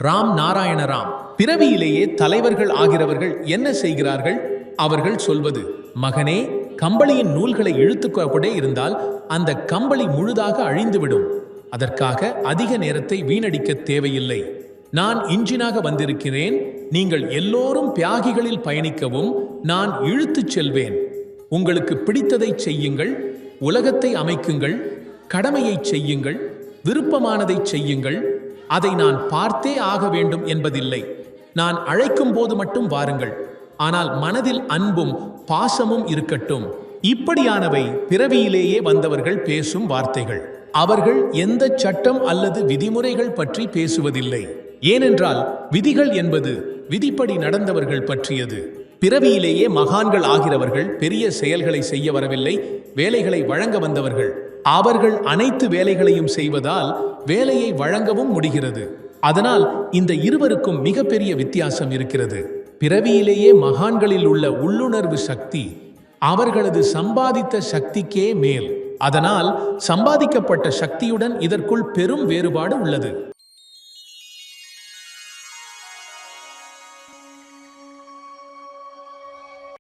ராம் நாராயண ராம். பிறவியிலேயே தலைவர்கள் ஆகிறவர்கள் என்ன செய்கிறார்கள்? அவர்கள் சொல்வது, மகனே, கம்பளியின் நூல்களை இழுத்துக்கொண்டே இருந்தால் அந்த கம்பளி முழுதாக அழிந்துவிடும். அதற்காக அதிக நேரத்தை வீணடிக்க தேவையில்லை. நான் இன்ஜினாக வந்திருக்கிறேன். நீங்கள் எல்லோரும் பியாகிகளில் பயணிக்கவும் நான் இழுத்துச் செல்வேன். உங்களுக்கு பிடித்ததை செய்யுங்கள், உலகத்தை அமைக்குங்கள், கடமையை செய்யுங்கள், விருப்பமானதை செய்யுங்கள். அதை நான் பார்த்தே ஆக வேண்டும் என்பதில்லை. நான் அழைக்கும் போது மட்டும் வாருங்கள். ஆனால் மனதில் அன்பும் பாசமும் இருக்கட்டும். இப்படியானவை பிறவியிலேயே வந்தவர்கள் பேசும் வார்த்தைகள். அவர்கள் எந்த சட்டம் அல்லது விதிமுறைகள் பற்றி பேசுவதில்லை. ஏனென்றால் விதிகள் என்பது விதிப்படி நடந்தவர்கள் பற்றியது. பிறவியிலேயே மகான்கள் ஆகிறவர்கள் பெரிய செயல்களை செய்ய வரவில்லை, வேலைகளை வழங்க வந்தவர்கள். அவர்கள் அனைத்து வேலைகளையும் செய்வதால் வேலையை வழங்கவும் முடிகிறது. அதனால் இந்த இருவருக்கும் மிகப்பெரிய வித்தியாசம் இருக்கிறது. பிறவியிலேயே மகான்களில் உள்ள உள்ளுணர்வு சக்தி அவர்களது சம்பாதித்த சக்திக்கே மேல். அதனால் சம்பாதிக்கப்பட்ட சக்தியுடன் இதற்குள் பெரும் வேறுபாடு உள்ளது.